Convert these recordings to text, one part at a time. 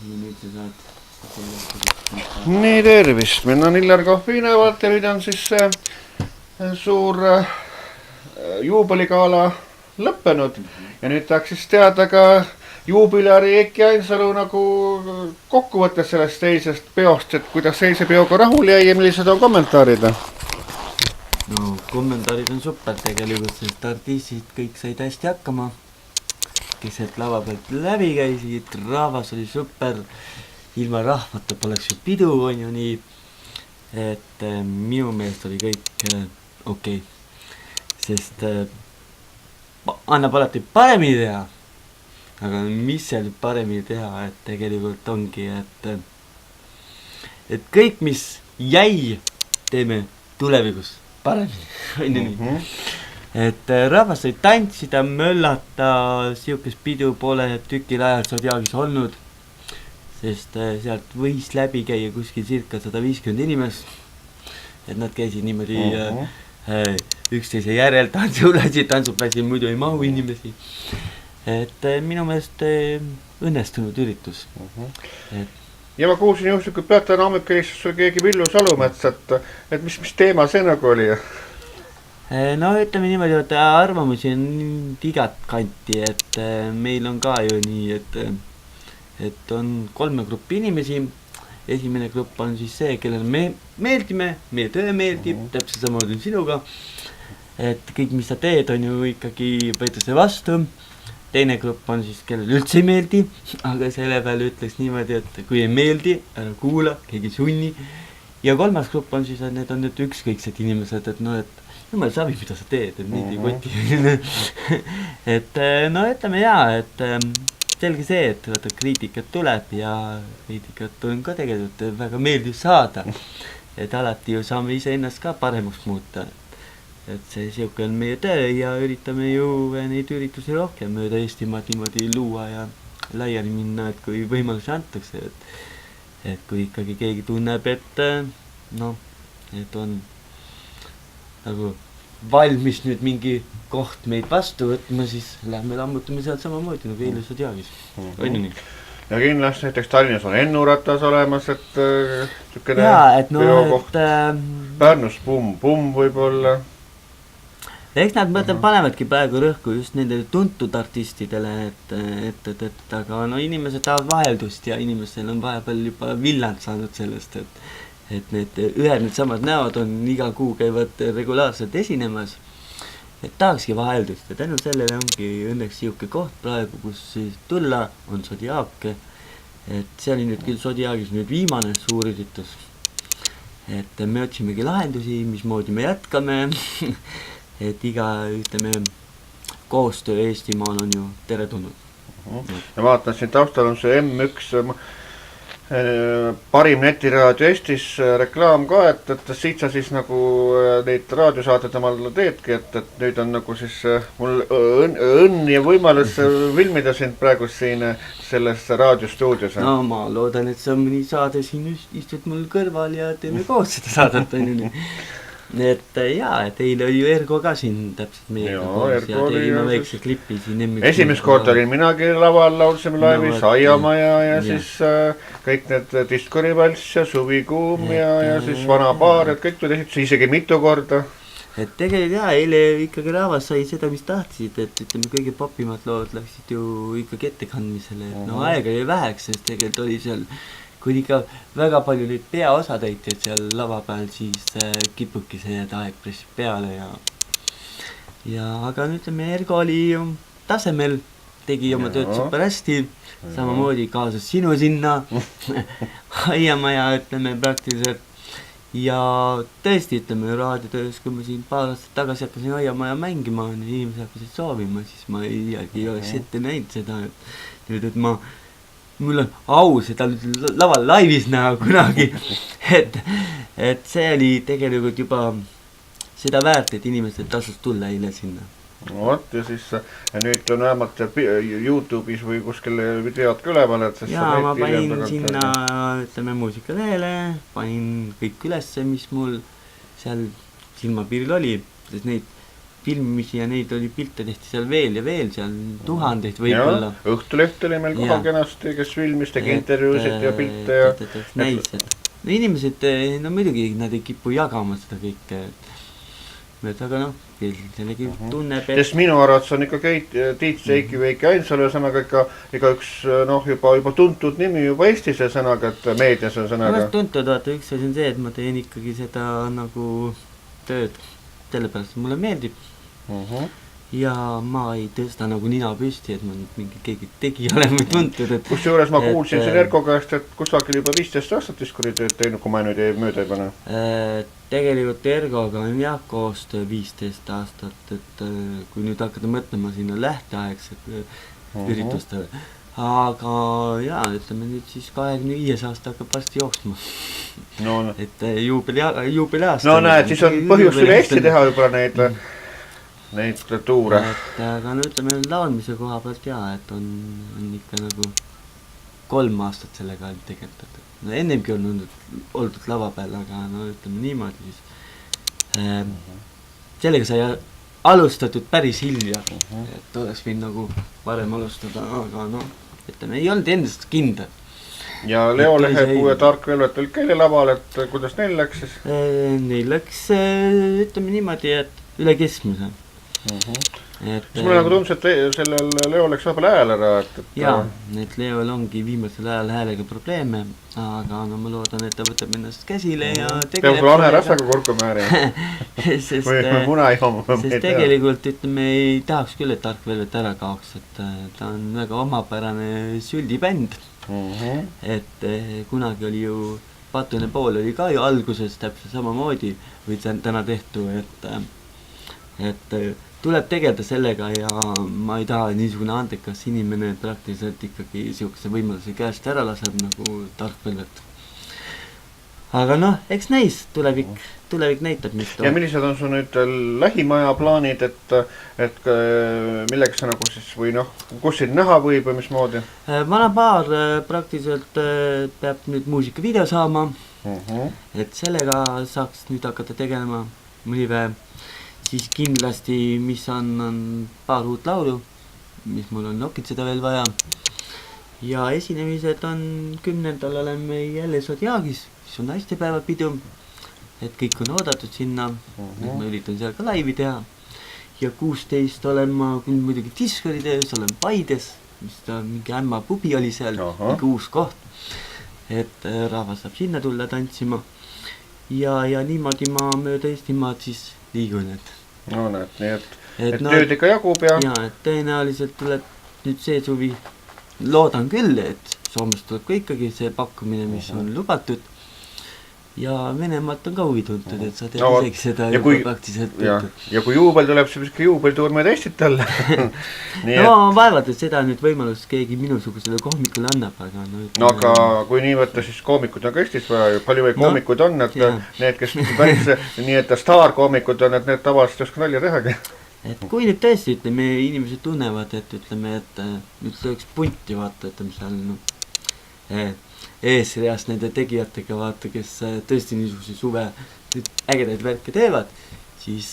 ja nüüd sa saad nii, tervist, minna on Illar Kohvinevalt ja nüüd on siis suur juubeligaala lõppenud ja nüüd tahaks siis teada ka juubiläri Eiki Ainsalu nagu kokkuvõttes sellest teisest peost, et kuidas eilse peoga rahul jäi ja millised on kommentaarid? No kommentaarid on super tegelikult, sest artistid kõik said hästi hakkama, kes sealt lava pealt läbi käisid, rahvas oli super, ilma rahvata poleks ju pidu, on ju nii, et minu meelest oli kõik okei. Sest annab alati paremini teha, aga mis seal paremini teha, et tegelikult ongi, et kõik, mis jäi, teeme tulevikus paremini, on ju nii. Et rahvas sai tantsida, möllata, siukest pidu pole tükil ajal Zodiagis olnud, sest sealt võis läbi käia kuskil circa 150 inimest, et nad käisid niimoodi üksteise järel tantsuplatsil, muidu ei mahu inimesi. Et minu meelest õnnestunud üritus. Ja ma kuulsin juhuslikult peate hommikulistus sul keegi Villu Salumets, et mis teema see nagu oli? No ütleme niimoodi, et arvamusi on igat kanti, et meil on ka ju nii, et on 3 gruppi inimesi. Esimene grupp on siis see, kellele me meeldime, meie töö meeldib, täpselt samamoodi sinuga. Et kõik, mis sa teed, on ju ikkagi võetakse vastu. Teine grupp on siis, kellele üldse ei meeldi, aga selle peale ütleks niimoodi, et kui ei meeldi, ära kuula, keegi sunni. Ja 3. grupp on siis, et need on nüüd ükskõiksed inimesed, et no, et jumal sabi, mida sa teed, et neid ei koti. Et no ütleme jaa, et selge see, et vaata, kriitikat tuleb ja kriitikat on ka tegelikult väga meeldiv saada. Et alati ju saame ise ennast ka paremaks muuta. Et see siuke on meie töö ja üritame ju neid üritusi rohkem mööda Eestimaad niimoodi luua ja laiali minna, et kui võimalusi antakse. Et kui ikkagi keegi tunneb, et noh, et on nagu valmis nüüd mingi koht meid vastu võtma, siis lähme lammutame sealt samamoodi nagu eile Zodiagis. On ju nii? Ja kindlasti näiteks Tallinnas on Ennuratas olemas, et tükene peokoht. Pärnus Pumm võib-olla. Eks nad panevadki praegu rõhku just nendele tuntud artistidele, et aga no inimesed tahavad vaheldust ja inimestel on vahepeal juba villand saanud sellest, et need need samad näod on iga kuu käivad regulaarselt esinemas, et tahakski vaheldust ja tänu sellele ongi õnneks siuke koht praegu, kus siis tulla on Zodiaak, et see oli nüüd küll Zodiagis nüüd viimane suur üritus, et me otsimegi lahendusi, mismoodi me jätkame, et iga, ütleme, koostöö Eestimaal on ju teretulnud. Ja vaatan siin taustal on see M1 parim netiraadio Eestis reklaam ka, et siit sa siis nagu neid raadiosaated omal teedki, et nüüd on nagu siis mul õnn ja võimalus filmida sind praegu siin selles raadiostuudios. No ma loodan, et sa mõni saade siin istud mul kõrval ja teeme koos seda saadet. Et jaa, et eile oli ju Ergo ka siin täpselt meiega koos ja tegime väikse klipi siin. Esimest kord olin minagi laval, laulsime laivis, Aiamaja ja siis kõik need Diskorivalss ja Suvikuum ja siis Vana Paar, et kõik tulid isegi mitu korda. Et tegelikult jaa, eile ikkagi rahvas sai seda, mis tahtsid, et ütleme kõige popimad lood läksid ju ikkagi ettekandmisele, et no aega jäi väheks, sest tegelikult oli seal kui ikka väga palju neid peaosatäitjaid seal lava peal, siis kipubki see aeg pressib peale ja aga nüüd ütleme, Ergo oli ju tasemel, tegi oma tööd super hästi, samamoodi kaasas sinu sinna, Aiamaja, ütleme praktiliselt ja tõesti, ütleme, raadiotöös, kui ma siin paar aastat tagasi hakkasin Aiamaja mängima, inimesed hakkasid soovima, siis ma ei oleks ette näinud seda, et mul on au seda laval laivis näha kunagi, et see oli tegelikult juba seda väärt, et inimesed tasus tulla eile sinna. Vot ja siis ja nüüd on vähemalt YouTube'is või kuskil videod ka üleval, et jaa, ma panin sinna, ütleme, muusikalehele, panin kõik ülesse, mis mul seal silmapiiril oli, sest neid filmimisi ja neid oli pilte tehti seal veel ja veel, seal tuhandeid võib-olla. Õhtuleht oli meil kohal kenasti, kes filmis, tegi intervjuusid ja pilte ja... Näis, no inimesed, no muidugi nad ei kipu jagama seda kõike, aga noh, sellegi tunneb, et... Sest minu arvates on ikka Tiit Seiki Veiki Ainsalu sõnaga ikka üks juba tuntud nimi juba Eestis ja sõnaga, et meedias on sõnaga. Tuntud, vaata, üks asi on see, et ma teen ikkagi seda nagu tööd, sellepärast mulle meeldib. Ja ma ei tõsta nagu nina püsti, et ma nüüd mingi keegi tegi olen või tuntud, et... Kusjuures ma kuulsin siin Erko käest, et kusagil juba 15 aastat diskuri tööd teinud, kui ma nüüd mööda ei pane. Tegelikult Ergoga on jah koostöö 15 aastat, et kui nüüd hakata mõtlema sinna lähteaegsed üritustele. Aga jaa, ütleme nüüd siis 25 aasta hakkab varsti jooksma. Et juubeliaasta. No näed, siis on põhjust üle Eesti teha juba neid tuure. Aga no ütleme laulmise koha pealt jaa, et on ikka nagu 3 aastat sellega tegelikult. No ennemgi on oldud lava peal, aga no ütleme niimoodi siis. Sellega sai alustatud päris hilja, et oleks võinud nagu varem alustada, aga no ütleme, ei olnud endast kindel. Ja Leo Lehepuu ja Tark Velvet olid käile laval, et kuidas neil läks siis? Neil läks, ütleme niimoodi, et üle keskmise. Siis mulle nagu tundus, et sellel Leo läks vahepeal hääl ära. Jaa, et Leol ongi viimasel ajal häälega probleeme, aga no ma loodan, et ta võtab ennast käsile ja tegeleb... Peab sul Ane Rassaga korkumääri. Sest tegelikult ütleme, ei tahaks küll, et Tark Velvet ära kaoks, et ta on väga omapärane süldibänd. Et kunagi oli ju Patune pool oli ka ju alguses täpselt samamoodi või täna tehtu, et tuleb tegeleda sellega ja ma ei taha niisugune andekas inimene praktiliselt ikkagi siukese võimaluse käest ära laseb nagu Tark Velvet. Aga noh, eks näis, tulevik näitab, mis ja millised on su nüüd lähimaja plaanid, et milleks sa nagu siis või noh, kus sind näha võib või mismoodi? Vanapaar praktiliselt peab nüüd muusikavideo saama, et sellega saaks nüüd hakata tegelema mõni päev. Siis kindlasti, mis on paar uut laulu, mis mul on nokitseda veel vaja. Ja esinemised on 10. oleme jälle Zodiagis, mis on naistepäeva pidu. Et kõik on oodatud sinna, ma üritan seal ka laivi teha. Ja 16 olen ma muidugi diskorides, olen Paides, mis ta mingi ämma pubi oli seal, mingi uus koht. Et rahvas saab sinna tulla tantsima. Ja niimoodi ma mööda Eestimaad siis liigun, et... No näed, nii et tööd ikka jagub ja... Ja, et tõenäoliselt tuleb nüüd see suvi, loodan küll, et Soomest tuleb ka ikkagi see pakkumine, mis on lubatud. Ja Venemaalt on ka huvi tuntud, et sa teed isegi seda juba praktiliselt tuntud. Ja kui juubel tuleb, siis ka juubeltuur meid Eestit talle. No vaevalt, et seda nüüd võimalus keegi minusugusele koomikule annab, aga... No aga kui nii võtta, siis koomikud on ka Eestis vaja, palju või koomikud on, et need, kes päris nii, et staarkoomikud on, et need tavaliselt ei oska nalja tehagi. Et kui nüüd tõesti, ütleme, inimesed tunnevad, et ütleme, et nüüd lööks punti vaata, ütleme seal, eesreast nende tegijatega vaata, kes tõesti niisuguse suve ägedaid värke teevad, siis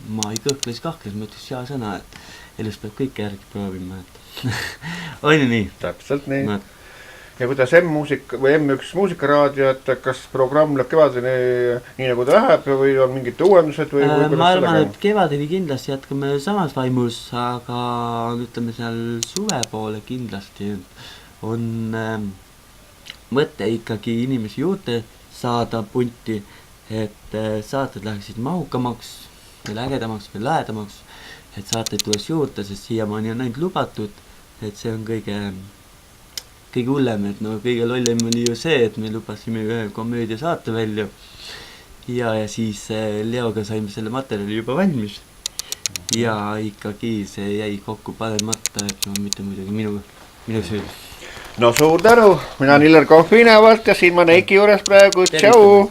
ma ei kõhkles, ma ütles hea sõna, et elus peab kõike järgi proovima, et on ju nii? Täpselt nii. Ja kuidas M-muusika või M1 muusikaraadio, et kas programm lõpp kevadini nii nagu ta läheb või on mingid uuendused või ma arvan, et kevadini kindlasti jätkame samas vaimus, aga ütleme seal suve poole kindlasti on mõte ikkagi inimesi juurde saada punti, et saated läheksid mahukamaks, veel ägedamaks, veel lähedamaks, et saateid tuleks juurde, sest siiamaani on ainult lubatud, et see on kõige hullem, et no kõige lollem oli ju see, et me lubasime ühe komöödia saate välja ja siis Leoga saime selle materjali juba valmis ja ikkagi see jäi kokku panemata, et no mitte muidugi minu süü. No suur tänu, mina Niller Kohvinevalt ja siin ma Neiki juures praegu, tšau!